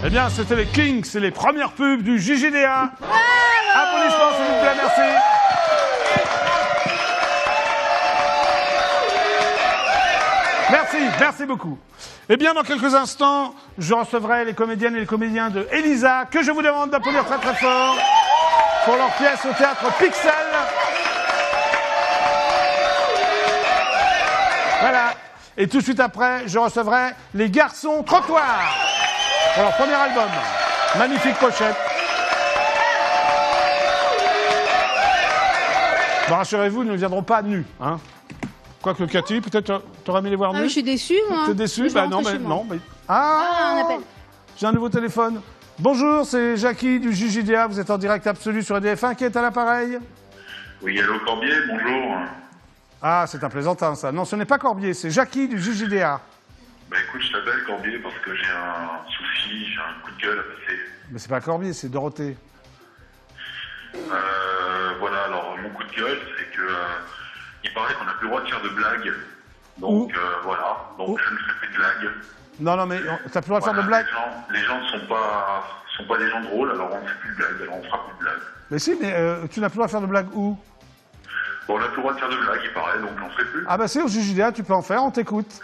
Eh bien, c'était les Kings, c'est les premières pubs du JJDA. Applaudissements, s'il vous plaît, merci. Merci beaucoup. Eh bien, dans quelques instants, je recevrai les comédiennes et les comédiens de Elisa, que je vous demande d'applaudir très très fort pour leur pièce au théâtre Pixel. Voilà. Et tout de suite après, je recevrai les Garçons Trottoirs pour leur premier album. Magnifique pochette. Bon, rassurez-vous, ils ne viendront pas nus, hein. Quoique Cathy, peut-être t'aurais aimé les voir nus. Je suis déçue, moi. T'es déçue? Bah non, mais non. Mais... un appel. J'ai un nouveau téléphone. Bonjour, c'est Jackie du JJDA. Vous êtes en direct absolu sur EDF1. Qui est à l'appareil? Oui, allô Corbier, bonjour. Ah, c'est un plaisantin, ça. Non, ce n'est pas Corbier, c'est Jackie du JJDA. Bah écoute, je t'appelle Corbier parce que j'ai un souci, j'ai un coup de gueule à passer. Mais c'est pas Corbier, c'est Dorothée. Voilà, alors mon coup de gueule, c'est que il paraît qu'on n'a plus le droit de faire de blagues. Donc voilà, donc je ne fais plus de blagues. Non, mais t'as plus le droit de faire de blagues. Les gens ne sont pas des gens drôles, alors on ne fait plus de blagues, alors on fera plus de blagues. Mais si, mais tu n'as plus le droit de faire de blagues où? Bon, on n'a plus le droit de faire de blagues, il paraît, donc j'en ferai plus. Ah bah c'est au JJDA, tu peux en faire, on t'écoute.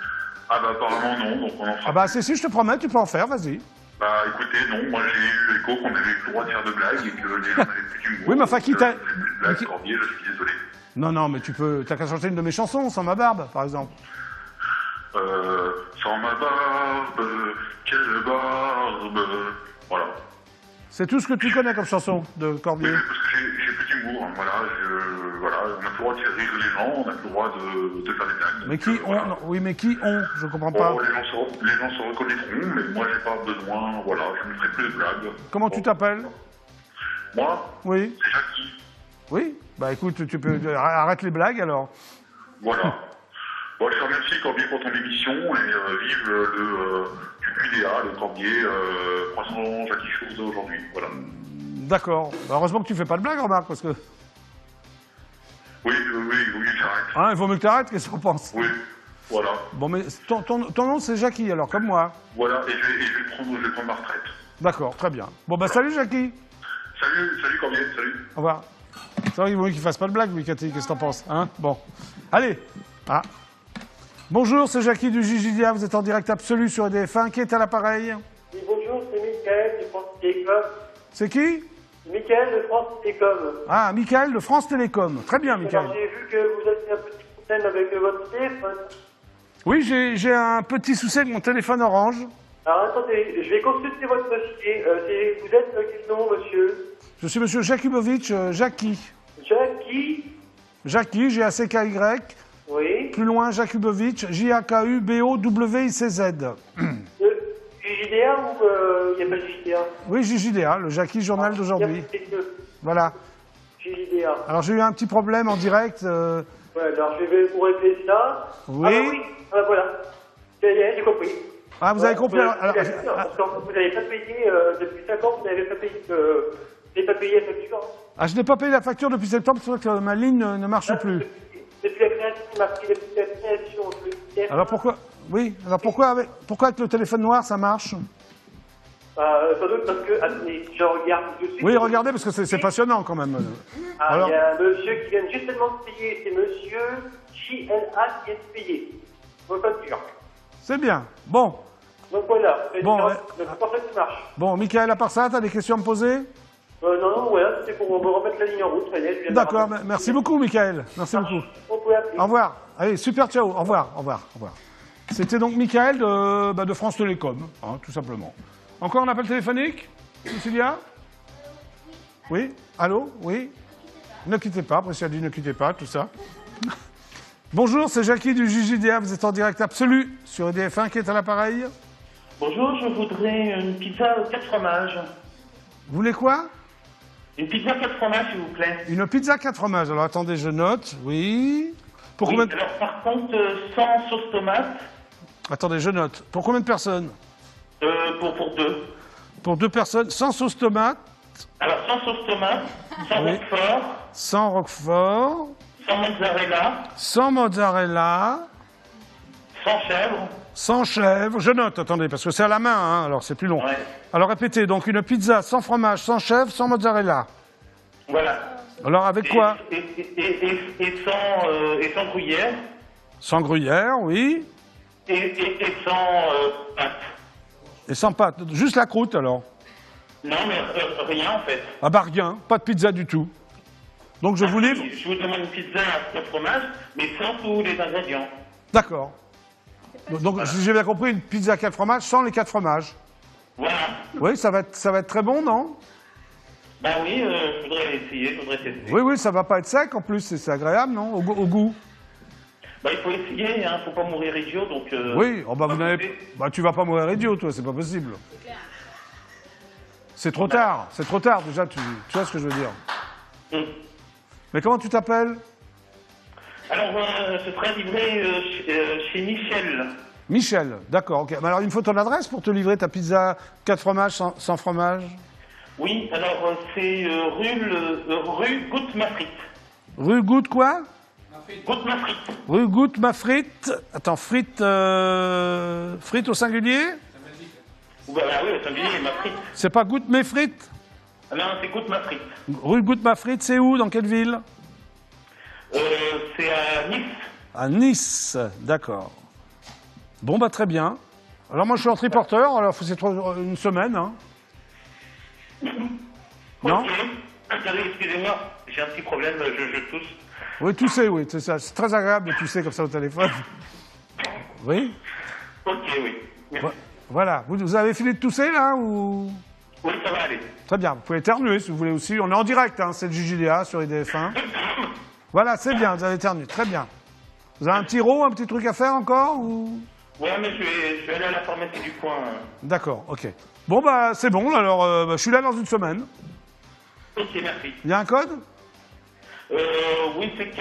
Ah bah apparemment non, donc on en fera Ah bah si, je te promets, tu peux en faire, vas-y. Bah écoutez, non, moi j'ai eu l'écho qu'on avait plus le droit de faire de blagues et que les gens n'avaient plus d'humour. Oui, mais enfin, qui t'a... Corbier, je suis désolé. Non, mais t'as qu'à chanter une de mes chansons, Sans ma barbe, par exemple. Sans ma barbe, quelle barbe, voilà. C'est tout ce que tu connais comme chanson de Corbier. Oui, parce que j'ai plus d'humour, hein, voilà, on n'a plus le droit de faire rire les gens, on n'a plus le droit de faire des blagues. Mais qui ont... Voilà. Non, oui, mais qui ont? Je comprends pas. Bon, les gens se reconnaîtront, mais moi j'ai pas besoin, voilà, je ne ferai plus de blagues. Comment tu t'appelles? Moi? Oui. C'est Jackie. Oui. Bah écoute, tu peux... Arrête les blagues, alors. Voilà. Bon, je te remercie Corbier pour ton émission et vive le QQDA, le Corbier, croissant Jackie Chose d'aujourd'hui. Voilà. D'accord. Bah, heureusement que tu fais pas de blagues, remarque, parce que... Oui, j'arrête. Hein, il vaut mieux que t'arrêtes, qu'est-ce que t'en penses? Oui, voilà. Bon, mais ton nom, c'est Jackie, alors, comme moi. Voilà, et je vais prendre ma retraite. D'accord, très bien. Bon, bah salut, Jackie. Salut Corbier, salut. Au revoir. C'est vrai qu'il vaut mieux qu'il fasse pas de blagues, lui, Cathy, qu'est-ce que t'en penses, hein? Bon. Allez. Ah. Bonjour, c'est Jackie du JJDA, vous êtes en direct absolu sur EDF1. Qui est à l'appareil? Oui, bonjour, c'est Mickaël de France Télécom. C'est qui? Mickaël de France Télécom. Ah, Mickaël de France Télécom. Très bien, Mickaël. Alors, j'ai vu que vous avez un petit problème avec votre téléphone. Oui, j'ai un petit souci avec mon téléphone orange. Alors, attendez, je vais consulter votre dossier. Vous êtes quel nom, monsieur? Je suis monsieur Jakubowicz, Jackie. Jackie? Jackie, G-A-C-K-Y. Oui. Plus loin, Jakubowicz, J-A-K-U-B-O-W-I-C-Z. JJDA ou il n'y a pas de JJDA? Oui, JJDA, le Jackie Journal d'aujourd'hui. Voilà. JJDA. Alors j'ai eu un petit problème en direct. Ouais, alors je vais vous régler ça. Oui. Ah bah oui, ah bah voilà. J'ai compris. Ah, vous avez compris. Alors, parce que vous n'avez pas payé, depuis 5 ans, vous n'avez pas payé la facture. ah, je n'ai pas payé la facture depuis septembre, c'est vrai que ma ligne ne marche plus. Depuis la création, depuis la création. Alors pourquoi? Oui, alors pourquoi avec le téléphone noir ça marche? Sans doute parce que, attendez, je regarde tout de suite. Oui, regardez, parce que c'est passionnant quand même. Ah, alors... il y a un monsieur qui vient justement de payer, c'est monsieur JLA qui vient de payer. Vos factures. C'est bien. Bon. Donc voilà, Bon, c'est pour ça que ça marche. Bon, Mickaël, à part ça, t'as des questions à me poser? Non, voilà, c'était pour me remettre la ligne en route, ça y est. D'accord, merci beaucoup, Mickaël. Merci beaucoup. On peut appeler. Au revoir. Allez, super, ciao. Au revoir. C'était donc Mickaël de France Télécom, hein, tout simplement. Encore un appel téléphonique, Cécilia? Oui? Allô? Oui? Ne quittez pas, Précia dit ne quittez pas, tout ça. Bonjour, c'est Jackie du JJDA, vous êtes en direct absolu sur EDF1, qui est à l'appareil? Bonjour, je voudrais une pizza aux 4 fromages. Vous voulez quoi? Une pizza 4 fromages, s'il vous plaît. Une pizza 4 fromages, alors attendez, je note, oui. Pour oui, combien de... alors par contre, sans sauce tomate. Attendez, je note. Pour combien de personnes? Pour 2. Pour 2 personnes, sans sauce tomate. Alors sans sauce tomate, sans Oui. roquefort, Sans roquefort. sans mozzarella, Sans mozzarella. sans chèvre. Sans chèvre. Je note, attendez, parce que c'est à la main, hein, alors c'est plus long. Ouais. Alors répétez, donc une pizza sans fromage, sans chèvre, sans mozzarella. Voilà. Alors avec quoi? Et sans gruyère. Sans gruyère, oui. Et sans pâte. Et sans pâte. Juste la croûte alors. Non, mais rien en fait. Ah bah rien, pas de pizza du tout. Donc je vous livre. Je vous demande une pizza à fromage, mais sans tous les ingrédients. D'accord. Donc si j'ai bien compris, une pizza 4 fromages sans les 4 fromages. Voilà. Oui, ça va être très bon, non? Ben oui, je voudrais essayer, je voudrais tester. Oui, oui, ça va pas être sec en plus, c'est agréable, non? Au goût. Ben, il faut essayer, hein, faut pas mourir idiot, donc... Oui, oh, bah, tu vas pas mourir idiot, toi, c'est pas possible. C'est trop tard, déjà, tu vois ce que je veux dire. Mais comment tu t'appelles? Alors, ce sera livré chez Michel. Michel, d'accord, ok. Mais alors, il me faut ton adresse pour te livrer ta pizza 4 fromages sans fromage? Oui, alors c'est rue Goutte-ma-frite. Rue Goutte quoi? Goutte-ma-frite. Rue Goutte ma frite. Attends, frite au singulier? Bah oui, au singulier, ma frite. C'est pas Goutte mes frites? Ah non, c'est Goutte-ma-frite. Rue Goutte ma frite, c'est où? Dans quelle ville? C'est à Nice. À Nice, d'accord. Bon, bah très bien. Alors moi, je suis en triporteur, alors c'est une semaine, hein. Non? Ok. Attendez, excusez-moi, j'ai un petit problème, je tousse. Oui, tousser, oui, c'est ça. C'est très agréable de tousser comme ça au téléphone. Oui? Ok, oui. Merci. Voilà. Vous avez fini de tousser, là, ou... Oui, ça va aller. Très bien. Vous pouvez éternuer, si vous voulez aussi. On est en direct, hein, c'est le JJDA sur IDF1. Voilà, c'est bien, vous avez éternué. Très bien. Vous avez un petit rot, un petit truc à faire encore, ou... Ouais, mais je vais aller à la pharmacie du coin. D'accord, ok. Bon, bah, c'est bon, alors, je suis là dans une semaine. Ok, merci. Il y a un code? Oui, c'est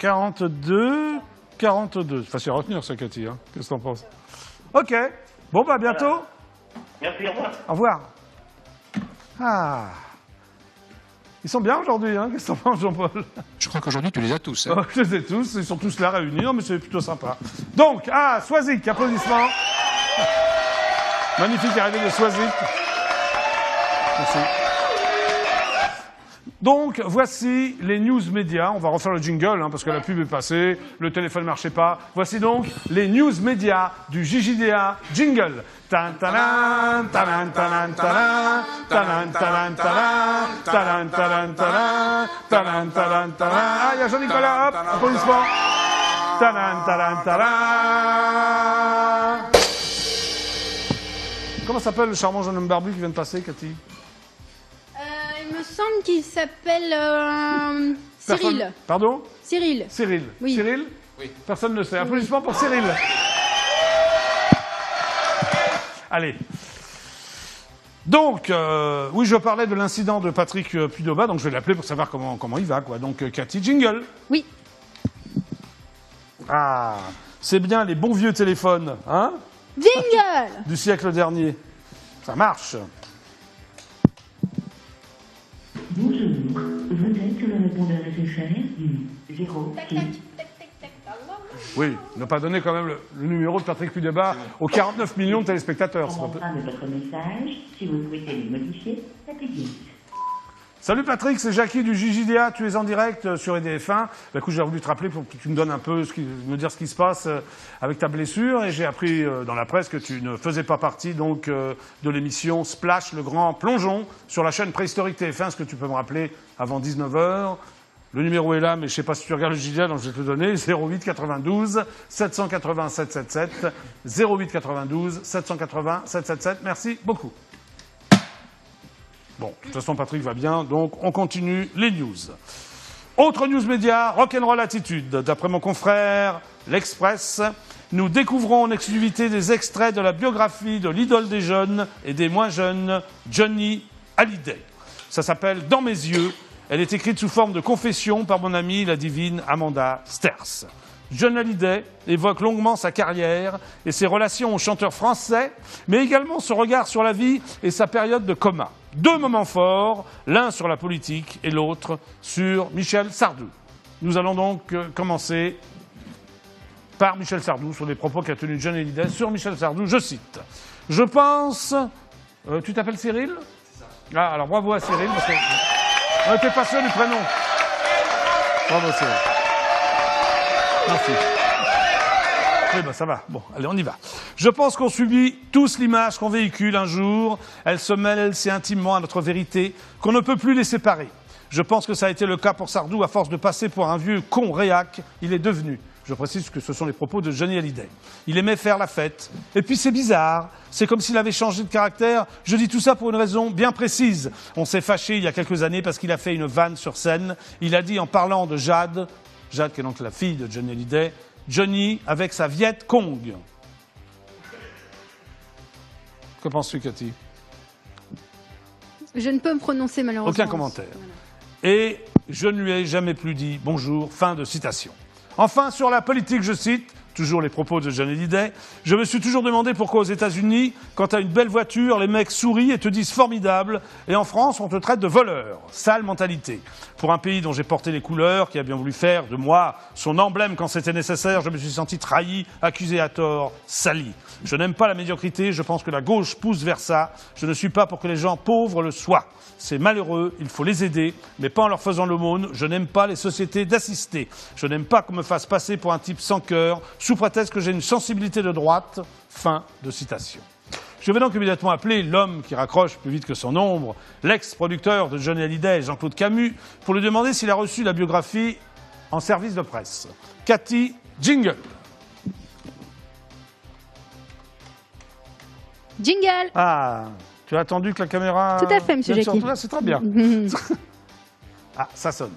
42-42. 42. Facile à retenir, ça, Cathy. Hein. Qu'est-ce que t'en penses? Ok. Bon, bah, à bientôt. Voilà. Merci, au revoir. Au revoir. Ah. Ils sont bien aujourd'hui, hein? Qu'est-ce que t'en penses, Jean-Paul? Je crois qu'aujourd'hui, tu les as tous. Hein. Oh, je les ai tous, ils sont tous là réunis, non, mais c'est plutôt sympa. Donc, Swazik, applaudissements. Magnifique arrivée de Swazik. Merci. Donc, voici les news médias. On va refaire le jingle, hein, parce que la pub est passée, le téléphone ne marchait pas. Voici donc les news médias du JJDA jingle. Tan talan, talan, talan, talan, talan, talan, talan, talan, talan, talan, talan, talan, talan. Ah, il y a Jean-Nicolas, hop, applaudissements. Talan, talan, talan. Comment s'appelle le charmant jeune homme barbu qui vient de passer, Cathy? Il me semble qu'il s'appelle Cyril. Pardon? Cyril. Cyril. Oui. Cyril? Oui. Personne ne sait. Applaudissements pour Cyril. Allez. Donc, oui, je parlais de l'incident de Patrick Puydôme, donc je vais l'appeler pour savoir comment il va, quoi. Donc, Cathy, jingle. Oui. Ah, c'est bien les bons vieux téléphones, hein, Jingle. du siècle dernier. Ça marche. Bonjour, vous êtes sur le répondeur SFR du 06. Oui, ne pas donner quand même le numéro de Patrick Puydôme aux 49 millions de téléspectateurs. c'est En pas fin de votre message, si vous souhaitez le modifier, tapez 10. Salut Patrick, c'est Jackie du JJDA, tu es en direct sur IDF1. Bah, écoute, j'ai voulu te rappeler pour que tu me donnes un peu, me dire ce qui se passe avec ta blessure. Et j'ai appris dans la presse que tu ne faisais pas partie donc de l'émission Splash, le grand plongeon, sur la chaîne préhistorique TF1. Est-ce que tu peux me rappeler avant 19h? Le numéro est là, mais je ne sais pas si tu regardes le JJDA, donc je vais te le donner. 08 92 780 777. 08 92 780 777. Merci beaucoup. Bon, de toute façon, Patrick va bien, donc on continue les news. Autre news média, Rock'n'Roll Attitude. D'après mon confrère, l'Express, nous découvrons en exclusivité des extraits de la biographie de l'idole des jeunes et des moins jeunes, Johnny Hallyday. Ça s'appelle « Dans mes yeux ». Elle est écrite sous forme de confession par mon amie, la divine Amanda Sters. John Hallyday évoque longuement sa carrière et ses relations au chanteur français, mais également son regard sur la vie et sa période de coma. Deux moments forts, l'un sur la politique et l'autre sur Michel Sardou. Nous allons donc commencer par Michel Sardou sur les propos qu'a tenus Johnny Hallyday sur Michel Sardou. Je cite. Je pense... tu t'appelles Cyril? C'est ça. Ah, alors bravo à Cyril, parce qu'on n'était pas sûr du prénom. Bravo Cyril. Merci. Oui, ben ça va. Bon, allez, on y va. Je pense qu'on subit tous l'image qu'on véhicule un jour. Elle se mêle si intimement à notre vérité qu'on ne peut plus les séparer. Je pense que ça a été le cas pour Sardou. À force de passer pour un vieux con réac, il est devenu. Je précise que ce sont les propos de Johnny Hallyday. Il aimait faire la fête. Et puis c'est bizarre. C'est comme s'il avait changé de caractère. Je dis tout ça pour une raison bien précise. On s'est fâché il y a quelques années parce qu'il a fait une vanne sur scène. Il a dit en parlant de Jade qui est donc la fille de Johnny Hallyday, Johnny avec sa Viet Cong. Que penses-tu, Cathy? Je ne peux me prononcer malheureusement. Aucun commentaire. Voilà. Et je ne lui ai jamais plus dit bonjour. Fin de citation. Enfin, sur la politique, je cite, toujours les propos de Johnny Hallyday, je me suis toujours demandé pourquoi aux États-Unis, quand tu as une belle voiture, les mecs sourient et te disent formidable, et en France, on te traite de voleur. Sale mentalité. Pour un pays dont j'ai porté les couleurs, qui a bien voulu faire de moi son emblème quand c'était nécessaire, je me suis senti trahi, accusé à tort, sali. Je n'aime pas la médiocrité, je pense que la gauche pousse vers ça. Je ne suis pas pour que les gens pauvres le soient. C'est malheureux, il faut les aider, mais pas en leur faisant l'aumône. Je n'aime pas les sociétés d'assistés. Je n'aime pas qu'on me fasse passer pour un type sans cœur, sous prétexte que j'ai une sensibilité de droite. Fin de citation. Je vais donc immédiatement appeler l'homme qui raccroche plus vite que son ombre, l'ex-producteur de Johnny Hallyday, Jean-Claude Camus, pour lui demander s'il a reçu la biographie en service de presse. Cathy, jingle. Jingle. Ah, tu as attendu que la caméra... Tout à fait, monsieur Jackie. C'est très bien. Ah, ça sonne.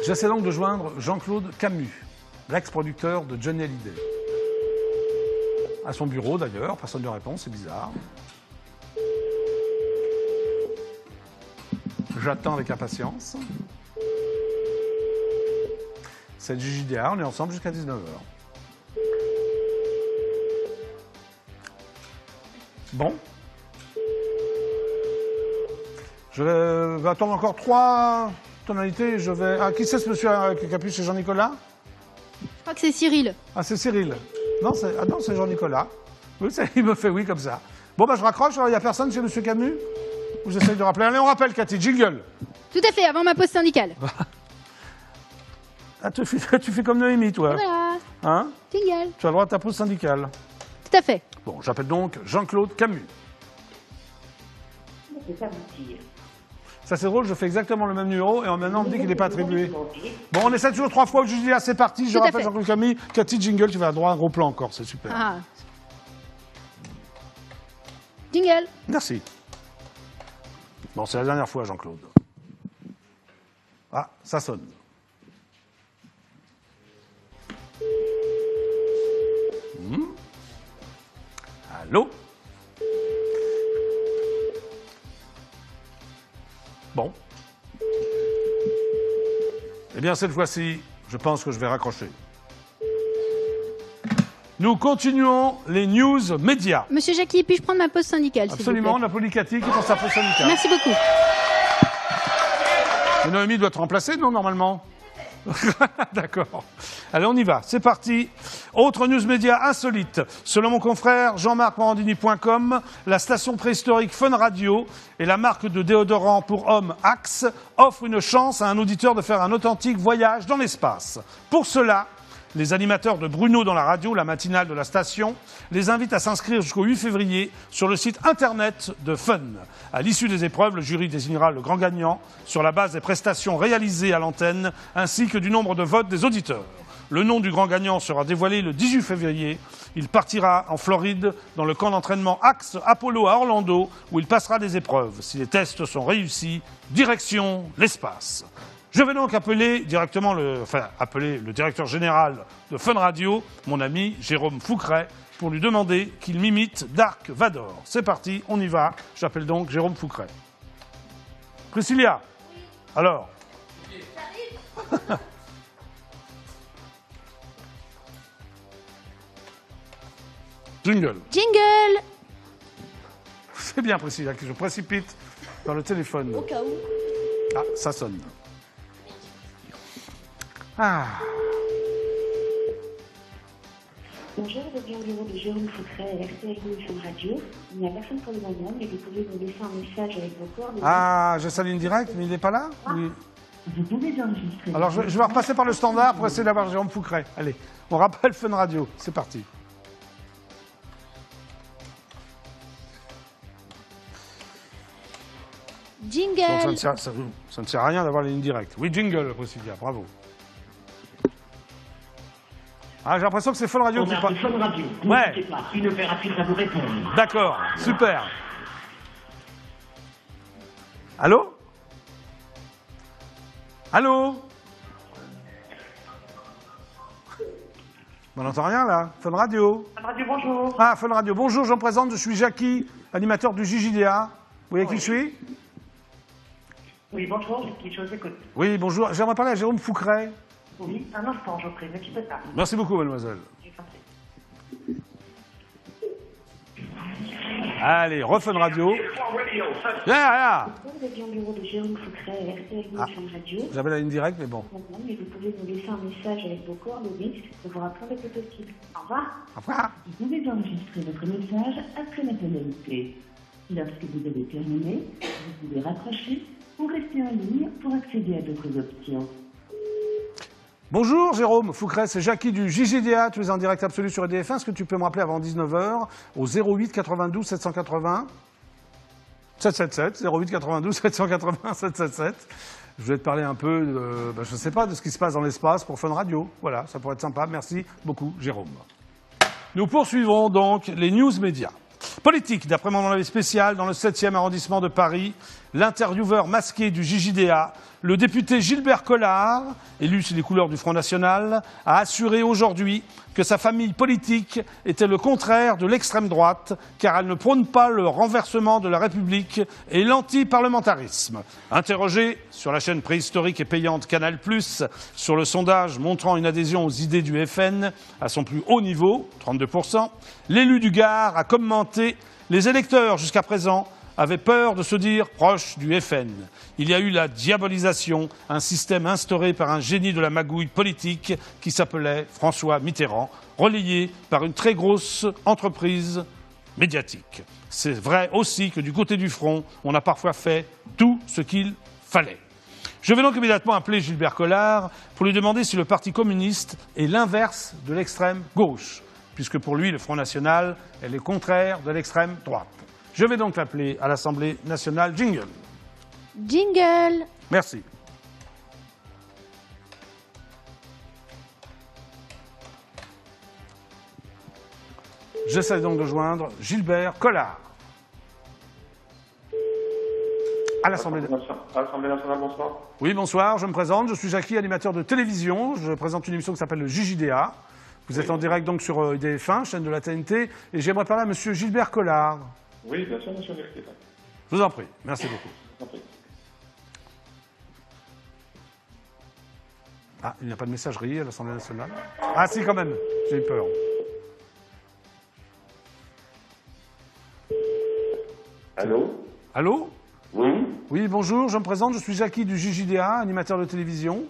J'essaie donc de joindre Jean-Claude Camus, l'ex-producteur de Johnny Hallyday. À son bureau d'ailleurs, personne ne répond, c'est bizarre. J'attends avec impatience. C'est le JJDA, on est ensemble jusqu'à 19h. Bon. Je vais attendre encore 3 tonalités. Je vais... Ah, qui c'est ce monsieur qui appuie chez Jean-Nicolas? Je crois que c'est Cyril. Ah, c'est Cyril. Non, c'est Jean-Nicolas. Oui, il me fait oui comme ça. Bon, bah je raccroche, il n'y a personne chez monsieur Camus? Ou j'essaye de rappeler? Allez, on rappelle, Cathy, jingle. Tout à fait, avant ma pause syndicale. Ah, tu fais comme Noémie, toi. Voilà. Hein? Jingle. Tu as le droit à ta pause syndicale. Tout à fait. Bon, j'appelle donc Jean-Claude Camus. Ça, c'est drôle, je fais exactement le même numéro et maintenant on me dit qu'il n'est pas attribué. Bon, on essaie toujours 3 fois. Je dis, ah, c'est parti, je rappelle Jean-Claude Camus. Cathy, jingle, tu vas avoir droit à un gros plan encore, c'est super. Ah. Jingle. Merci. Bon, c'est la dernière fois, Jean-Claude. Ah, ça sonne. Allô? Bon. Eh bien, cette fois-ci, je pense que je vais raccrocher. Nous continuons les news médias. Monsieur Jackie, puis-je prendre ma pause syndicale, Absolument, on a Cathy qui prend sa pause syndicale. Merci beaucoup. Mais Noémie doit te remplacer, non, normalement? D'accord. Allez, on y va. C'est parti. Autre news média insolite. Selon mon confrère Jean-Marc-Morandini.com, la station préhistorique Fun Radio et la marque de déodorant pour hommes Axe offrent une chance à un auditeur de faire un authentique voyage dans l'espace. Pour cela, les animateurs de Bruno dans la radio, la matinale de la station, les invitent à s'inscrire jusqu'au 8 février sur le site internet de Fun. À l'issue des épreuves, le jury désignera le grand gagnant sur la base des prestations réalisées à l'antenne ainsi que du nombre de votes des auditeurs. Le nom du grand gagnant sera dévoilé le 18 février. Il partira en Floride dans le camp d'entraînement Axe Apollo à Orlando où il passera des épreuves. Si les tests sont réussis, direction l'espace. Je vais donc appeler directement le directeur général de Fun Radio, mon ami Jérôme Fouqueret, pour lui demander qu'il m'imite Dark Vador. C'est parti, on y va. J'appelle donc Jérôme Fouqueret. Priscilla, alors? Jingle. Jingle. C'est bien, Priscilla, que je précipite dans le téléphone. Au cas où. Ah, ça sonne. Ah. Bonjour, vous êtes bien au bureau de Jérôme Foucret et RTL Émission Radio. Il n'y a personne pour le moment, mais vous pouvez nous laisser un message avec vos coordonnées. Ah, j'ai sa ligne directe, mais il n'est pas là oui. Vous pouvez enregistrer. Alors, je vais repasser par le standard pour essayer d'avoir Jérôme Foucret. Allez, on rappelle Fun Radio. C'est parti. Jingle. Donc, ça ne sert à rien d'avoir la ligne directe. Oui, jingle, Priscilla, bravo. Ah, j'ai l'impression que c'est Fun Radio On qui a parle. Fun Radio. Ouais. N'hésitez pas, une opératrice va vous répondre. D'accord, super. Allô? Allô? On n'entend rien là. Fun Radio. Fun Radio, bonjour. Ah, Fun Radio. Bonjour, je me présente, je suis Jackie, animateur du JJDA. Vous voyez qui je suis? Oui, bonjour, qui je vous écoute. Oui, bonjour. J'aimerais parler à Jérôme Foucret. Oui, un instant, je vous prie, ne quittez pas. Merci beaucoup, mademoiselle. Je vous en prie. Allez, refun Radio. Yeah. Vous êtes bien au bureau de Jérôme Foucret et RTL Émission Radio. J'avais la ligne directe, mais bon. Mais vous pouvez nous laisser un message avec vos coordonnées. Nous vous rappelons dès que possible. Au revoir. Au revoir. Vous pouvez enregistrer votre message après la tonalité. Lorsque vous avez terminé, vous pouvez raccrocher ou rester en ligne pour accéder à d'autres options. Bonjour Jérôme Foucret, c'est Jackie du JJDA, tu es en direct absolu sur EDF1. Est-ce que tu peux me rappeler avant 19h au 08 92 780 777, 08 92 780 777. Je voulais te parler un peu, je ne sais pas, de ce qui se passe dans l'espace pour Fun Radio. Voilà, ça pourrait être sympa. Merci beaucoup Jérôme. Nous poursuivons donc les news médias. Politique, d'après mon envoyé spécial, dans le 7e arrondissement de Paris, l'intervieweur masqué du JJDA, le député Gilbert Collard, élu sous les couleurs du Front National, a assuré aujourd'hui que sa famille politique était le contraire de l'extrême droite, car elle ne prône pas le renversement de la République et l'antiparlementarisme. Interrogé sur la chaîne préhistorique et payante Canal+, sur le sondage montrant une adhésion aux idées du FN à son plus haut niveau, 32%, l'élu du Gard a commenté « Les électeurs, jusqu'à présent, avaient peur de se dire proches du FN. Il y a eu la diabolisation, un système instauré par un génie de la magouille politique qui s'appelait François Mitterrand, relayé par une très grosse entreprise médiatique. C'est vrai aussi que du côté du front, on a parfois fait tout ce qu'il fallait. » Je vais donc immédiatement appeler Gilbert Collard pour lui demander si le Parti communiste est l'inverse de l'extrême gauche, puisque pour lui, le Front National est le contraire de l'extrême droite. Je vais donc l'appeler à l'Assemblée nationale. Jingle. Jingle. Merci. J'essaie donc de joindre Gilbert Collard. À l'Assemblée nationale, bonsoir. Oui, bonsoir, je me présente. Je suis Jackie, animateur de télévision. Je présente une émission qui s'appelle le JJDA. Vous êtes en direct donc sur EDF1, chaîne de la TNT. Et j'aimerais parler à monsieur Gilbert Collard. Oui, bien sûr, monsieur Mercier. Je vous en prie, merci beaucoup. Ah, il n'y a pas de messagerie à l'Assemblée nationale. Ah si, quand même, j'ai eu peur. Allô? Allô? Oui? Oui, bonjour, je me présente, je suis Jackie du JJDA, animateur de télévision.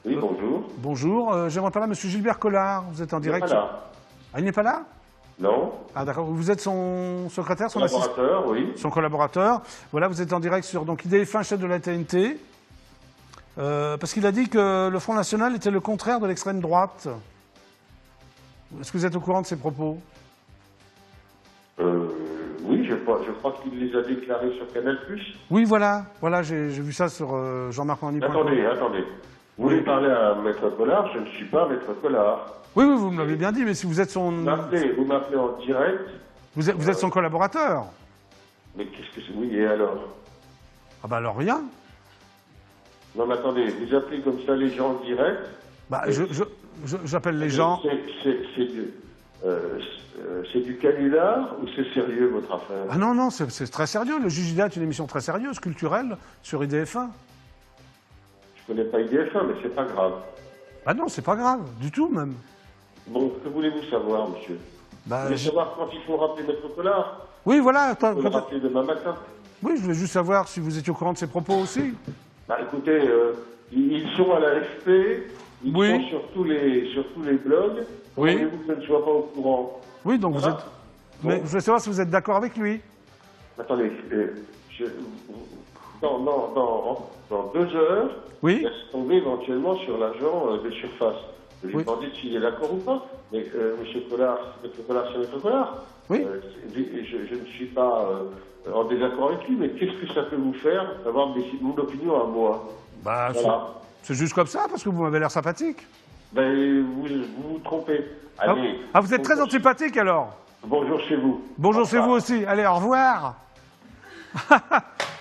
Oui, bonjour. Bonjour, j'aimerais parler à monsieur Gilbert Collard. Vous êtes en direct. Il n'est pas là. Ah, il n'est pas là? Non. Ah d'accord, vous êtes son secrétaire, son assistant? Collaborateur, oui. Son collaborateur. Voilà, vous êtes en direct sur donc IDF1, chaîne de la TNT. Parce qu'il a dit que le Front National était le contraire de l'extrême droite. Est-ce que vous êtes au courant de ces propos? Oui, je crois qu'il les a déclarés sur Canal+. Oui, voilà, j'ai vu ça sur Jean-Marc-Henri.com. Attendez. Vous voulez parler à Maître Collard? Je ne suis pas Maître Collard. Oui, vous me l'avez bien dit, mais si vous êtes son... Vous m'appelez en direct. Vous êtes son collaborateur. Mais qu'est-ce que c'est? Oui, et alors? Ah bah alors rien. Non, mais attendez, vous appelez comme ça les gens en direct? Bah, j'appelle les gens... C'est du canular ou c'est sérieux, votre affaire? Ah non, c'est très sérieux. Le JJDA est une émission très sérieuse, culturelle, sur IDF1. Je connais pas IDF1, mais c'est pas grave. Ah non, c'est pas grave, du tout même. Bon, que voulez-vous savoir, monsieur? Vous voulez savoir quand il faut rappeler Maître Collard? Oui, voilà. Vous le rappelez demain matin. Oui, je voulais juste savoir si vous étiez au courant de ses propos aussi. Bah écoutez, ils sont à l'AFP, ils Oui. sont sur tous les blogs. Oui. Voulez-vous que je ne sois pas au courant? Oui, donc vous Voilà. êtes... Mais Bon. je voulais savoir si vous êtes d'accord avec lui. Attendez, dans 2 heures, Oui. il va se tomber éventuellement sur l'agent des surfaces. Je lui ai Oui. demandé s'il est d'accord ou pas. Mais M. Collard, c'est M. Collard. Oui. Je ne suis pas en désaccord avec lui, mais qu'est-ce que ça peut vous faire d'avoir mon opinion à moi? Bah, Voilà. c'est juste comme ça, parce que vous m'avez l'air sympathique. Ben, vous vous trompez. Allez. Ah, vous êtes très antipathique alors. Bonjour chez vous. Bonjour, Au c'est revoir. vous aussi. Allez, au revoir.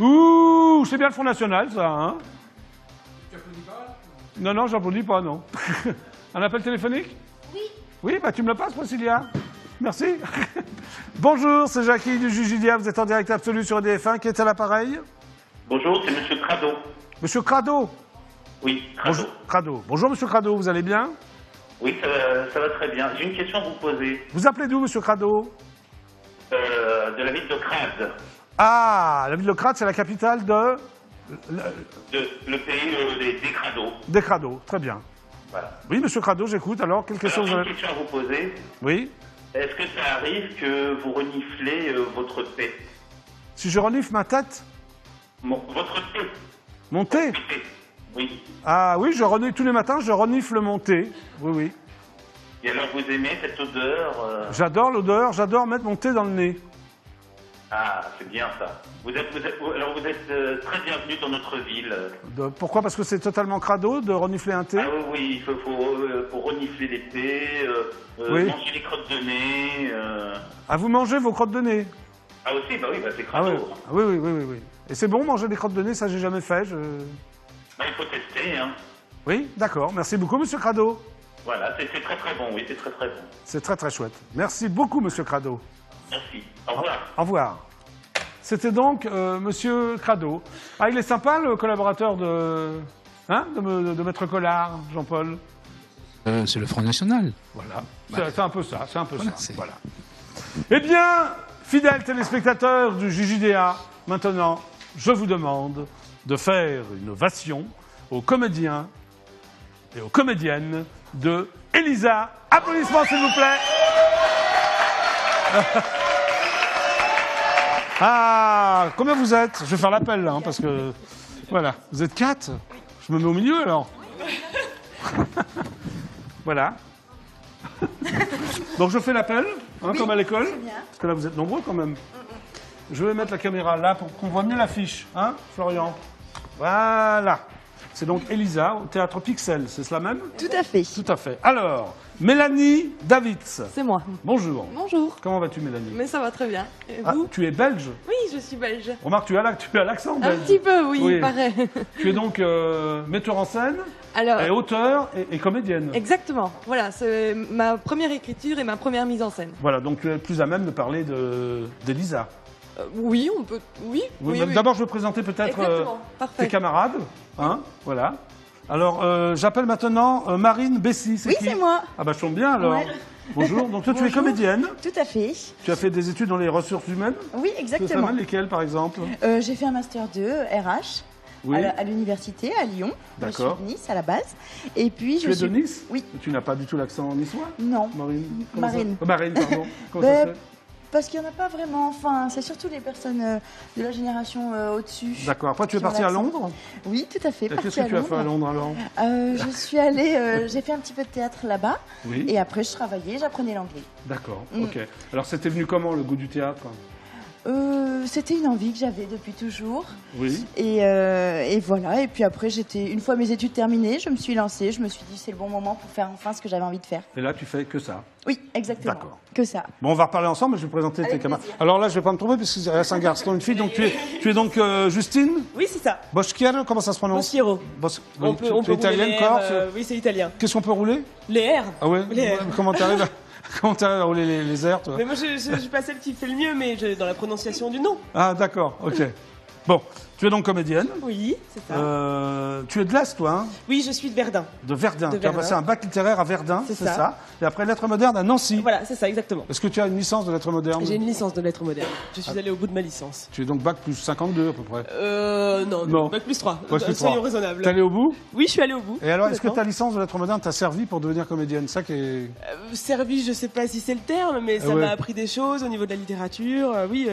Ouh, c'est bien le Front National, ça, hein? Non, non, j'applaudis pas, non. Un appel téléphonique? Oui. Oui, bah tu me le passes, Priscilla. Merci. Bonjour, c'est Jackie du Jugidia. Vous êtes en direct absolu sur EDF1. Qui est à l'appareil? Bonjour, c'est Monsieur Crado. Monsieur Crado. Oui, Crado. Bonjour, Crado. Bonjour, Monsieur Crado, vous allez bien? Oui, ça va très bien. J'ai une question à vous poser. Vous appelez d'où, Monsieur Crado? De la ville de Crade, Ah, la ville de Crade, c'est la capitale de... le pays des Crados. Des Crado. Très bien. Voilà. Oui, Monsieur Crado, j'écoute. Alors, quelle question Alors, vous j'ai une avez? question à vous poser. Oui. Est-ce que ça arrive que vous reniflez votre thé? Si je renifle ma tête, Votre thé? mon thé? Thé. Oui. Ah oui, je renifle tous les matins, je renifle mon thé. Oui, oui. Et alors vous aimez cette odeur J'adore l'odeur, j'adore mettre mon thé dans le nez. Ah, c'est bien ça. Vous êtes très bienvenu dans notre ville. Pourquoi? Parce que c'est totalement crado de renifler un thé? Ah oui, oui, il faut renifler les thés, Oui. manger les crottes de nez. Ah, vous mangez vos crottes de nez? Ah aussi, bah oui, bah c'est Ah crado. oui. Ah oui, oui, oui, oui, oui. Et c'est bon manger des crottes de nez? Ça, j'ai jamais fait. Bah, il faut tester, hein. Oui, d'accord. Merci beaucoup, Monsieur Crado. Voilà, c'est très très bon, oui, c'est très très bon. C'est très très chouette. Merci beaucoup, Monsieur Crado. Merci. Au revoir. Au revoir. C'était donc Monsieur Crado. Ah, il est sympa, le collaborateur de Maître Collard, Jean-Paul. C'est le Front National. Voilà. C'est un peu ça, c'est un peu Voilà, ça. c'est- Voilà. Eh bien, fidèles téléspectateurs du JJDA, maintenant, je vous demande de faire une ovation aux comédiens et aux comédiennes de Elisa. Applaudissements, s'il vous plaît. Ah, combien vous êtes? Je vais faire l'appel là, hein, parce que... Voilà, vous êtes 4? Je me mets au milieu alors. Voilà. Donc je fais l'appel, hein, comme à l'école. Parce que là vous êtes nombreux quand même. Je vais mettre la caméra là pour qu'on voit mieux l'affiche, hein, Florian? Voilà. C'est donc Elisa au Théâtre Pixel, c'est cela même? Tout à fait. Tout à fait. Alors, Mélanie Davids. C'est moi. Bonjour. Bonjour. Comment vas-tu, Mélanie? Mais ça va très bien. Et Ah, vous? tu es belge? Oui, je suis belge. Remarque, tu as l'accent Un belge. petit peu, oui, Oui. il paraît. Tu es donc metteur en scène, Alors, et auteur et comédienne. exactement. Voilà, c'est ma première écriture et ma première mise en scène. Voilà, donc tu es plus à même de parler d'Elisa. Oui, on peut. Oui. Oui, oui. d'abord, je vais présenter peut-être Exactement. Parfait. tes camarades. Hein, voilà. Alors, j'appelle maintenant Marine Bessy. Oui, qui c'est moi. Ah bah, je tombe bien alors. Ouais. Bonjour. Donc toi, tu es Bonjour. comédienne. Tout à fait. Tu as fait des études dans les ressources humaines. Oui, C'est exactement. ça, lesquelles, par exemple? J'ai fait un Master 2 RH Oui. à l'université à Lyon. Je D'accord. suis de Nice à la base. Et puis, Tu es de Nice? Oui. Tu n'as pas du tout l'accent niçois? Non. Marine. Comment Marine. ça Marine, pardon. Comment Ben, ça se fait? Parce qu'il n'y en a pas vraiment. Enfin, c'est surtout les personnes de la génération au-dessus. D'accord. Après, tu es qui ont partie à l'accent. Londres? Oui, tout à fait. Et partie qu'est-ce que tu as fait à Londres alors? Je suis allée. J'ai fait un petit peu de théâtre là-bas. Oui. Et après, je travaillais, j'apprenais l'anglais. D'accord, Mm. ok. Alors, c'était venu comment, le goût du théâtre? C'était une envie que j'avais depuis toujours. Oui. Et voilà. Et puis après, une fois mes études terminées, je me suis lancée. Je me suis dit, c'est le bon moment pour faire enfin ce que j'avais envie de faire. Et là, tu fais que ça. Oui, exactement. D'accord. Que ça. Bon, on va reparler ensemble, mais je vais présenter tes Avec camarades. plaisir. Alors là, je vais pas me tromper, parce qu'il reste un garçon et une fille. Donc, tu es donc Justine Oui, c'est ça. Boschiero, comment ça se prononce? Boschiero. Oui, tu es rouler italienne, les corse? airs, oui, c'est italien. Qu'est-ce qu'on peut rouler? Les R. Ah ouais? Les airs. Comment t'arrives à rouler les airs, toi? Mais moi, je suis pas celle qui fait le mieux, mais dans la prononciation du nom. Ah, d'accord, ok. Bon, Tu es donc comédienne. Oui, c'est ça. Tu es de l'Est, toi, hein? Oui, je suis de Verdun. De Verdun. De Tu as Verdun. passé un bac littéraire à Verdun, C'est c'est ça. ça. Et après lettres modernes à Nancy. Voilà, c'est ça, exactement. Est-ce que tu as une licence de lettres modernes? J'ai une licence de lettres modernes. Je suis allée au bout de ma licence. Tu es donc bac plus 52 à peu près. Non, Non. bac plus 3. Bac plus Soyons 3. raisonnables. T'es allé au bout? Oui, je suis allée au bout. Et alors, est-ce que complètement. ta licence de lettres modernes t'a servi pour devenir comédienne? Ça qui est... Servi, je sais pas si c'est le terme, mais ça Ouais. m'a appris des choses au niveau de la littérature. Oui.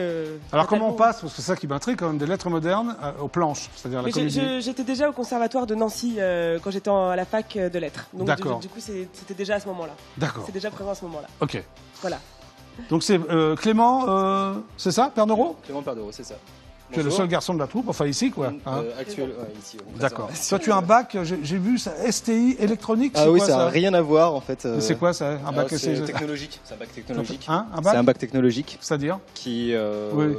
Alors comment on fatalement. passe, parce que c'est ça qui m'intrigue quand même, des lettres modernes aux planches, c'est-à-dire la Mais comédie. j'étais déjà au conservatoire de Nancy quand j'étais à la fac de lettres. Donc D'accord. du coup, c'était déjà à ce moment-là. D'accord. C'est déjà présent à ce moment-là. Ok. Voilà. Donc c'est Clément, c'est ça, Pernero? Clément Perdreau, c'est ça. Tu es le seul garçon de la troupe, enfin ici quoi. Hein. Actuel, ouais, ici. au présent. D'accord. Toi tu as un bac, j'ai vu ça, STI électronique. Ah c'est oui, quoi, ça n'a rien à voir en fait. Mais c'est quoi ça, un bac c'est STI? technologique. C'est un bac technologique. Hein, un bac? C'est un bac technologique. C'est-à-dire? Qui Oui.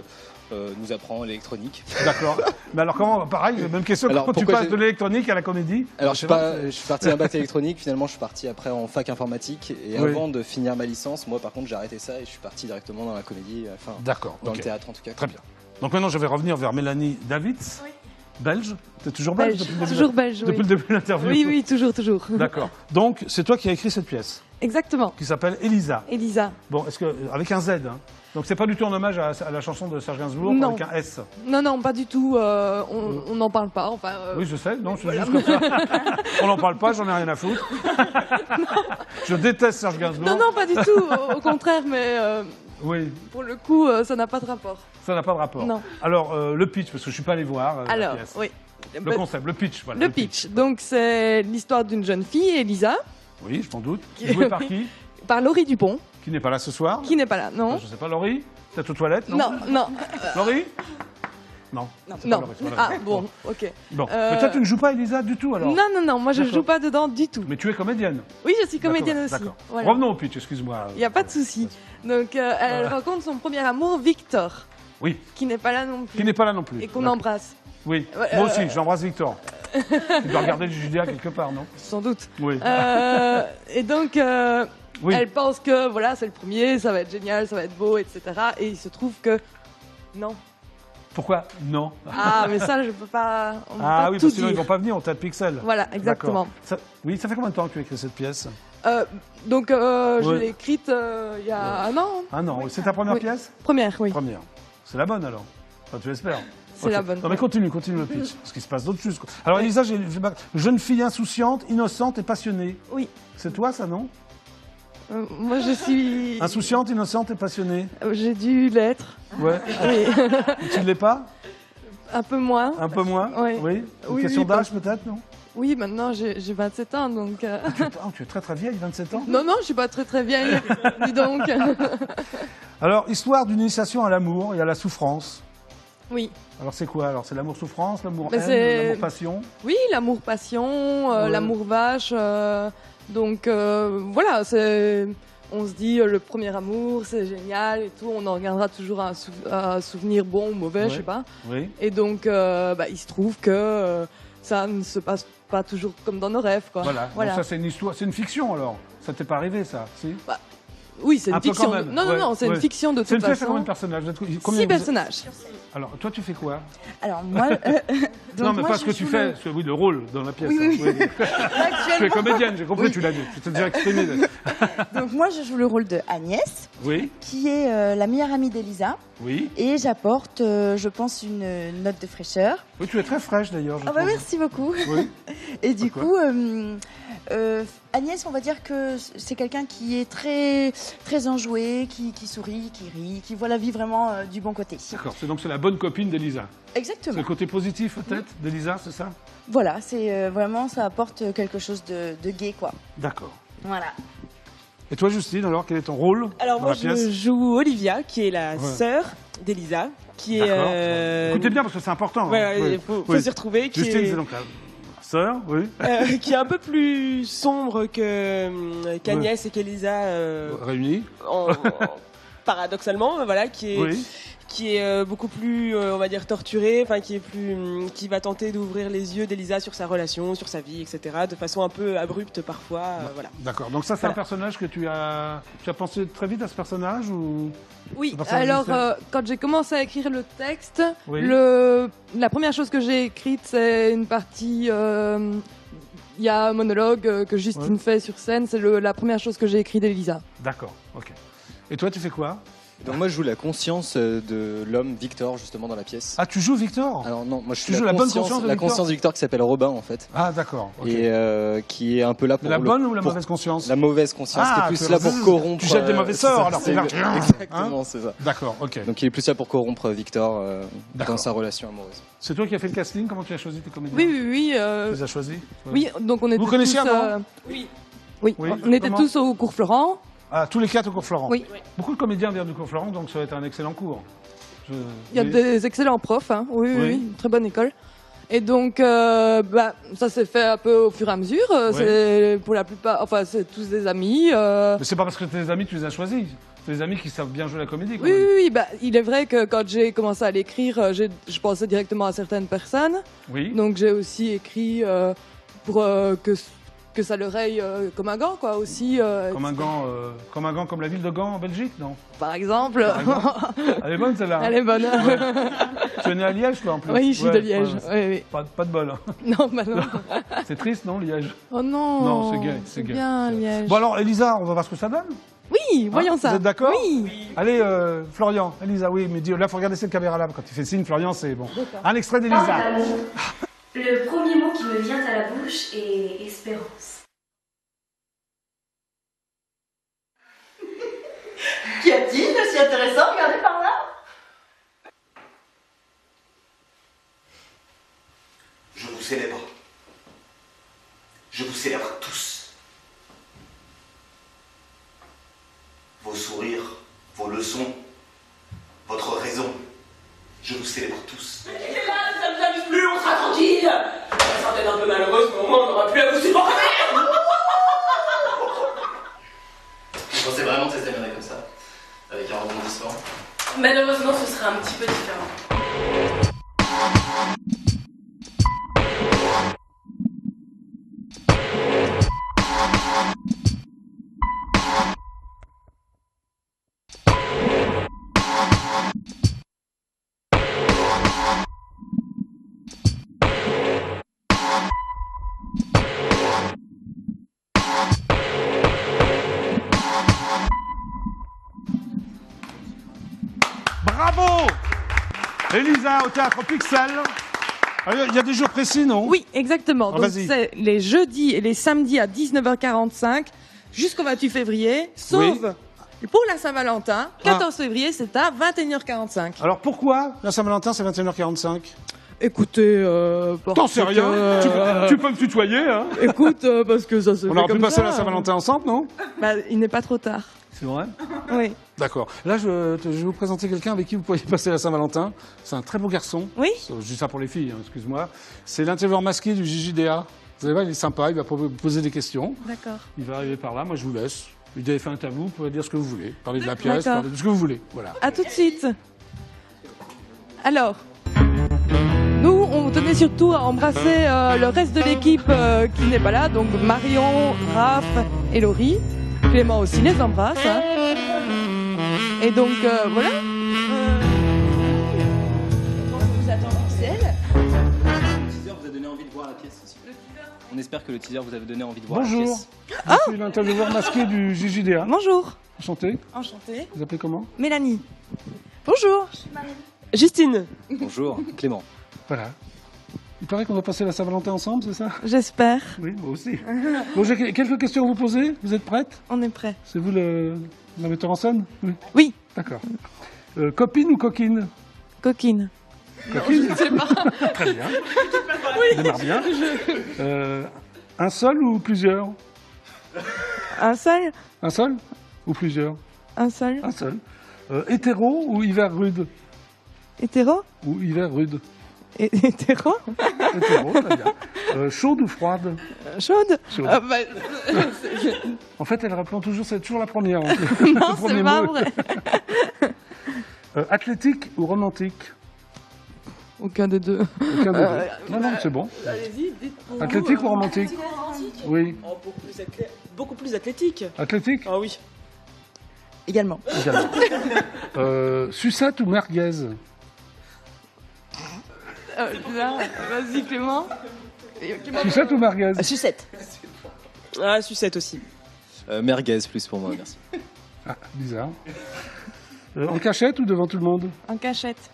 nous apprend l'électronique. D'accord. Mais alors comment, pareil, même question, Alors, comment tu pourquoi passes j'ai- de l'électronique à la comédie? Alors C'est vrai que je suis parti à un bac électronique, finalement je suis parti après en fac informatique et Oui. avant de finir ma licence, moi par contre j'ai arrêté ça et je suis parti directement dans la comédie, enfin D'accord, dans ok. le théâtre en tout cas. Très bien. Donc maintenant je vais revenir vers Mélanie Davids, belge. Tu es toujours belge, depuis le début Toujours belge, depuis oui. le début de l'interview? Oui, oui, toujours. D'accord. Donc c'est toi qui as écrit cette pièce Exactement. qui s'appelle Elisa. Elisa. Bon, est-ce que avec un Z, hein. Donc c'est pas du tout en hommage à la chanson de Serge Gainsbourg Non. avec un S. Non, pas du tout. On n'en parle pas. Enfin, Oui, je sais. Non, c'est voilà. juste comme ça. On n'en parle pas, j'en ai rien à foutre. Je déteste Serge Gainsbourg. Non, pas du tout. Au contraire, mais Oui, pour le coup, ça n'a pas de rapport. ça n'a pas de rapport. Non. Alors le pitch, parce que je suis pas allé voir la Alors, pièce. oui. Le concept, le pitch, voilà. Le pitch. Donc, c'est l'histoire d'une jeune fille, Elisa, Oui, je m'en doute. Joué par qui? par Laurie Dupont, Qui n'est pas là ce soir? qui n'est pas là. Non. Je sais pas, Laurie? Peut-être aux toilettes? Non. Laurie? Non. c'est pas Non. Laurie, c'est pas Ah, Laurie. bon, ok. Bon. Mais toi, tu ne joues pas Elisa du tout alors? Non, moi je D'accord. joue pas dedans du tout. Mais tu es comédienne? Oui, je suis comédienne aussi. D'accord. Voilà. Revenons au pitch, excuse-moi. Il n'y a pas de souci. Donc, elle rencontre son premier amour, Victor, Oui, qui n'est pas là non plus. qui n'est pas là non plus. Et qu'on D'accord. embrasse, Oui, Ouais, moi aussi, j'embrasse Victor. Tu dois regarder le Judéa quelque part, non? sans doute. Oui. Et donc, Oui. elle pense que voilà, c'est le premier, ça va être génial, ça va être beau, etc. Et il se trouve que non. Pourquoi? Non. Ah, mais ça, je peux pas. On peut Ah pas oui, tout parce que sinon ils dire. vont pas venir, on tape Pixel. Voilà, exactement. D'accord. Oui, ça fait combien de temps que tu as écrit cette pièce? Donc, Oui. je l'ai écrite il y a un an. Ah non, c'est ta première Oui. pièce? Première, oui. Première. C'est la bonne alors? Enfin, tu espères. C'est Ok. la bonne. Non mais continue le pitch, parce qu'il se passe d'autres choses. quoi. Alors Elisa, jeune fille insouciante, innocente et passionnée. Oui. C'est toi ça, non? Moi, je suis. Insouciante, innocente et passionnée. J'ai dû l'être. Ouais. Oui. Tu ne l'es pas? Un peu moins. Un peu moins? Oui. Oui. Une Oui, question oui, d'âge peut-être, non? Oui, maintenant, j'ai 27 ans, donc. Tu es très très vieille, 27 ans? Non, je suis pas très vieille. Dis donc. Alors, histoire d'une initiation à l'amour et à la souffrance. Oui. Alors c'est quoi? Alors c'est l'amour-souffrance, l'amour Mais haine, c'est- l'amour-passion? Oui, l'amour-passion, Ouais. l'amour vache. Donc voilà, on se dit le premier amour, c'est génial et tout. On en reviendra toujours à un souvenir bon ou mauvais, je sais pas. Oui. Et donc, il se trouve que ça ne se passe pas toujours comme dans nos rêves, quoi. Voilà. Donc ça c'est une histoire, c'est une fiction alors. Ça t'est pas arrivé ça? Si? Oui, c'est Un une peu fiction. quand même. Non, Ouais, c'est ouais. une fiction de C'est toute une pièce à façon. combien de personnages? Combien 6 vous- personnages. Alors toi tu fais quoi? Alors moi, Non mais moi, pas ce je que tu joue fais, le- parce que, oui, le rôle dans la pièce. Oui, oui, hein. oui. Tu es Actuellement. comédienne, j'ai compris, Oui. tu l'as dit. Tu t'es déjà exprimé. Donc moi, je joue le rôle de Agnès, Oui, qui est la meilleure amie d'Elisa, oui. et j'apporte, je pense, une note de fraîcheur. Oui, tu es très fraîche d'ailleurs. je Ah bah trouve. merci beaucoup. Oui. Et du Pourquoi coup, Agnès, on va dire que c'est quelqu'un qui est très, très enjoué, qui sourit, qui rit, qui voit la vie vraiment du bon côté. D'accord, c'est la bonne copine d'Elisa. C'est Exactement. le côté positif peut-être d'Elisa, c'est ça? Voilà, c'est vraiment, ça apporte quelque chose de gai, quoi. D'accord. Voilà. Et toi Justine, alors quel est ton rôle Alors dans moi, la pièce? je joue Olivia, qui est la Ouais. sœur d'Elisa, qui D'accord. est. Écoutez bien parce que c'est important. Ouais, hein. il faut Oui. s'y retrouver. Qui Justine, est... c'est donc la sœur, oui. qui est un peu plus sombre qu'Agnès et qu'Elisa Réunis. en- paradoxalement, voilà, qui est beaucoup plus, on va dire, torturé, enfin qui va tenter d'ouvrir les yeux d'Elisa sur sa relation, sur sa vie, etc., de façon un peu abrupte parfois, voilà. D'accord. Donc ça, c'est un personnage que tu as pensé très vite à ce personnage ou... Oui, alors quand j'ai commencé à écrire le texte, Oui. la première chose que j'ai écrite, c'est une partie... Il y a un monologue que Justine fait sur scène, c'est la première chose que j'ai écrite d'Elisa. D'accord, ok. Et toi, tu fais quoi? Donc moi je joue la conscience de l'homme Victor justement dans la pièce. Ah, tu joues Victor? Alors non, moi je suis Tu joues la bonne conscience de la Victor conscience de Victor qui s'appelle Robin en fait. Ah d'accord. ok. Et qui est un peu là pour La bonne ou la mauvaise conscience? La mauvaise conscience, qui Ah, est plus tu là pour corrompre. Tu jettes des mauvais c'est ça, sorts alors c'est c'est là. exactement, c'est ça. D'accord, ok. Donc il est plus là pour corrompre Victor D'accord. dans sa relation amoureuse. C'est toi qui as fait le casting? Comment tu as choisi tes comédiens? Oui. Tu les as choisis? Oui, donc on était Vous connaissiez tous, avant? Oui, Oui, on était comment? tous au cours Florent. Ah, tous les quatre au cours Florent? Oui. Beaucoup de comédiens viennent du cours Florent, donc ça va être un excellent cours. Il y a des excellents profs, hein. Oui, très bonne école. Et donc, ça s'est fait un peu au fur et à mesure. C'est pour la plupart, enfin, c'est tous des amis. Mais c'est pas parce que tes amis tu les as choisis. C'est des amis qui savent bien jouer la comédie. Quand même. Oui, il est vrai que quand j'ai commencé à l'écrire, je pensais directement à certaines personnes. Oui. Donc j'ai aussi écrit pour que ça leur aille comme un gant, quoi, aussi. Comme un gant comme la ville de Gand en Belgique, non? Par exemple. Elle est bonne celle-là. Elle est bonne. Ouais. Tu es né à Liège, toi, en plus? Oui, je suis de Liège. Oui. Pas de bol. Hein. Non, bah non. C'est triste, non, Liège? Oh non. Non, c'est gay. C'est bien, Liège. Bon alors, Elisa, on va voir ce que ça donne? Oui, voyons ça. Vous êtes d'accord? Oui. Allez, Florian, Elisa, oui, mais là, faut regarder cette caméra-là. Quand il fait signe, Florian, c'est bon. Un extrait d'Elisa. Le premier mot qui me vient à la bouche est espérance. Qu'y a-t-il de si intéressant? Regardez par là. Je vous célèbre. Je vous célèbre tous. Vos sourires, vos leçons, votre raison. Je vous célèbre tous. Et là, ça ne nous amuse plus, on sera tranquille. Ça sera peut-être un peu malheureuse, mais au moins on n'aura plus à vous supporter. Je pensais vraiment que ça se démarrait comme ça, avec un rebondissement. Malheureusement, ce sera un petit peu différent. Bravo! Elisa, au théâtre Pixel. Il y a des jours précis, non? Oui, exactement. Ah, donc vas-y. c'est les jeudis et les samedis à 19h45 jusqu'au 28 février, sauf pour la Saint-Valentin. 14 février, c'est à 21h45. Alors pourquoi la Saint-Valentin, c'est 21h45? Écoutez, T'en sais rien. Tu peux me tutoyer, hein? Écoute, parce que ça se On fait aurait pu comme passer ça. la Saint-Valentin ensemble, non? Bah, il n'est pas trop tard. C'est vrai? Oui. D'accord. Là, je vais vous présenter quelqu'un avec qui vous pourriez passer la Saint-Valentin. C'est un très beau garçon. Oui. Je dis ça pour les filles, hein, excuse-moi. C'est l'intervieweur masqué du JJDA. Vous allez voir, il est sympa, il va vous poser des questions. D'accord. Il va arriver par là, moi je vous laisse. Il avait fait un tableau, vous pouvez dire ce que vous voulez. Parler de la pièce, D'accord. parler de ce que vous voulez. Voilà. À tout de suite. Alors, nous, on tenait surtout à embrasser le reste de l'équipe qui n'est pas là, donc Marion, Raph et Laurie. Clément aussi les embrasse. Hein. Et donc, voilà. On vous attend, Marcel. Le teaser vous a donné envie de voir la pièce aussi. On espère que le teaser vous a donné envie de voir la Bonjour. pièce. Je suis l'intervieweur masqué du JJDA. Bonjour. Enchanté. Enchantée. Vous appelez comment? Mélanie. Bonjour. Justine. Bonjour, Clément. Voilà. Il paraît qu'on va passer la Saint-Valentin ensemble, c'est ça? J'espère. Oui, moi aussi. Bon, j'ai quelques questions à vous poser. Vous êtes prête? On est prêt. C'est vous le metteur en scène? Oui. Oui. D'accord. Copine ou coquine? Coquine. Coquine? Je ne sais pas. Très bien. Oui. Démarre bien. Un seul ou plusieurs? Un seul? Un seul ou plusieurs? Un seul. Un seul. Hétéro ou hiver rude? Hétéro? Ou hiver rude? Hétéro. Hétéro, très bien. Chaude ou froide? Chaude. Chaude. En fait, elle répond toujours, c'est toujours la première. Non, c'est pas vrai. Athlétique ou romantique? Aucun des deux. Aucun des deux. Non, c'est bon. Allez-y, dites pour Athlétique vous, ou romantique? Oui. Oh, beaucoup plus athlétique. Athlétique? Ah oui. Également. Sucette ou merguez? Là, vas-y Clément. Sucette ou merguez? Sucette. Ah, sucette aussi. Merguez plus pour moi, merci. Ah, bizarre. En cachette ou devant tout le monde? En cachette.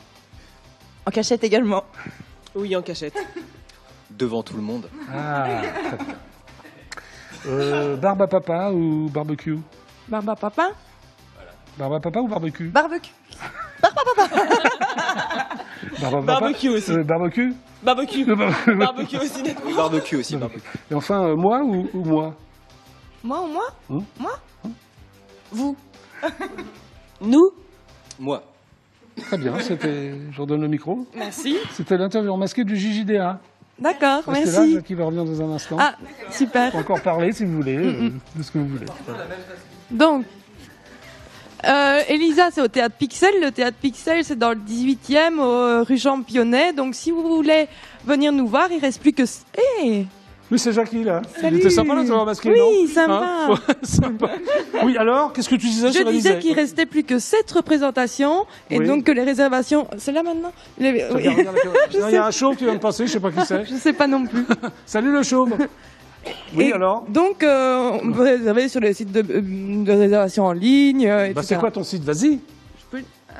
En cachette également. Oui, en cachette. Devant tout le monde. Ah, très bien. Barbe à papa ou barbecue? Barbe à papa. Barbe à papa ou barbecue? Barbecue. Barbecue aussi. Barbecue? Barbecue. Barbecue aussi. Oui, barbecue aussi. Barbecue. Et enfin, moi ou moi? Moi ou moi? Moi. Vous. Nous. Moi. Très bien, c'était. Je redonne le micro. Merci. C'était l'interview masquée du JJDA. D'accord, Restez merci. là, qui va revenir dans un instant. Ah, super. On peut encore parler si vous voulez, de ce que vous voulez. Donc, Elisa, c'est au Théâtre Pixel. Le Théâtre Pixel, c'est dans le 18e, rue Championnet. Donc, si vous voulez venir nous voir, il reste plus que... Hey, oui, c'est Jackie, là. Salut. Il était sympa, là, de masqué, oui, non sympa. Hein ouais, sympa. Oui, alors, qu'est-ce que tu disais sur Je disais Élysée? qu'il restait plus que 7 représentations et Oui. donc que les réservations... C'est là maintenant oui. Regarde, il y a un chauve qui vient de passer, je sais pas qui c'est. Je sais pas non plus. Salut le chauve. Oui, Et alors donc, on peut réserver sur les sites de réservation en ligne. Bah, c'est quoi ton site? Vas-y. peux-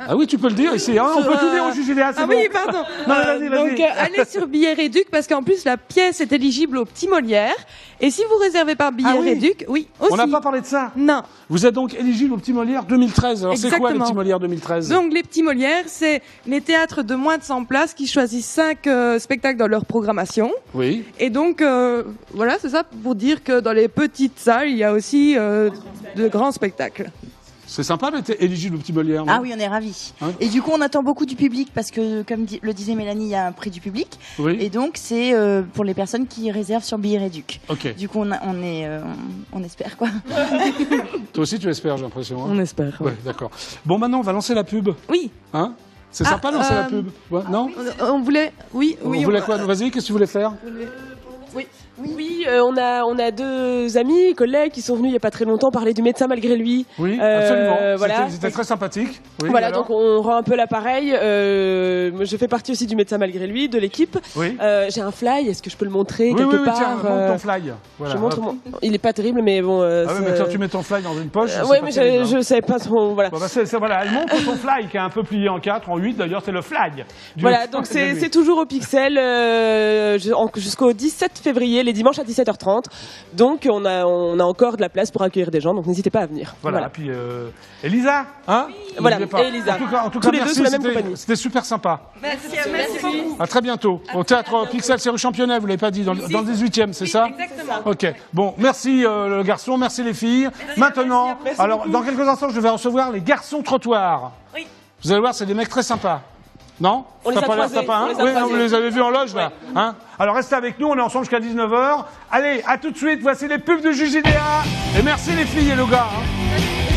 Ah oui, tu peux le dire ici. Hein, on peut tout dire au JJDA, c'est Ah bon. oui, pardon. Non, mais vas-y. Donc, allez sur Billet Réduc parce qu'en plus, la pièce est éligible au Petit Molière. Et si vous réservez par Billet Ah oui. Réduc, oui, aussi. On n'a pas parlé de ça. Non. Vous êtes donc éligible au Petit Molière 2013. Alors, c'est quoi les Exactement. Petits Molières 2013? Donc, les Petits Molières, c'est les théâtres de moins de 100 places qui choisissent 5 spectacles dans leur programmation. Oui. Et donc, voilà, c'est ça pour dire que dans les petites salles, il y a aussi de grands spectacles. C'est sympa d'être éligible au Petit Molière. non Ah oui, on est ravis. Hein Et du coup, on attend beaucoup du public parce que, comme le disait Mélanie, il y a un prix du public. Oui. Et donc, c'est pour les personnes qui réservent sur Billet Réduc. Ok. Du coup, on espère quoi. Toi aussi, tu espères, j'ai l'impression. Hein On espère. Ouais, d'accord. Bon, maintenant, on va lancer la pub. Oui. Hein? C'est sympa de lancer la pub. Ouais, non? On voulait. Oui, On oui. voulait quoi? Vas-y, qu'est-ce que tu voulais faire? Oui, on a deux amis, collègues qui sont venus il n'y a pas très longtemps parler du médecin malgré lui. Oui, absolument. Voilà. C'était très sympathique. Oui, Voilà, alors donc on rend un peu l'appareil. Je fais partie aussi du médecin malgré lui, de l'équipe. Oui. J'ai un fly, est-ce que je peux le montrer Oui, quelque oui, part tiens, montre ton fly. Voilà, Je montre hop. Il est pas terrible, mais bon. Ah oui, mais quand tu mets ton fly dans une poche. Oui, mais je savais pas trop. Voilà. Bon, bah, voilà, elle montre ton fly qui est un peu plié en 4, en 8 d'ailleurs, c'est le fly. Voilà, donc c'est toujours au Pixel jusqu'au 17 février, les dimanches à 17h30. Donc on a encore de la place pour accueillir des gens, donc n'hésitez pas à venir. Voilà, puis Elisa, hein Voilà, N'oubliez pas. et Elisa. En tout cas, Tous les deux merci, sous la même c'était- compagnie. C'était super sympa. Merci beaucoup. À très bientôt. Au théâtre Pixel, c'est rue Championnet, vous l'avez pas dit, dans le 18e, c'est ça? Exactement. Ok. Bon, merci le garçon, merci les filles. Maintenant, merci alors beaucoup. dans quelques instants, je vais recevoir les garçons trottoirs. Oui. Vous allez voir, c'est des mecs très sympas. Non? On les Ça a pas l'air croisés, sympa, hein? on les a Oui, non, croisés. vous les avez vus en loge, là. Hein? Alors restez avec nous, on est ensemble jusqu'à 19h. Allez, à tout de suite, voici les pubs de JJDA. Et merci les filles et le gars. Hein.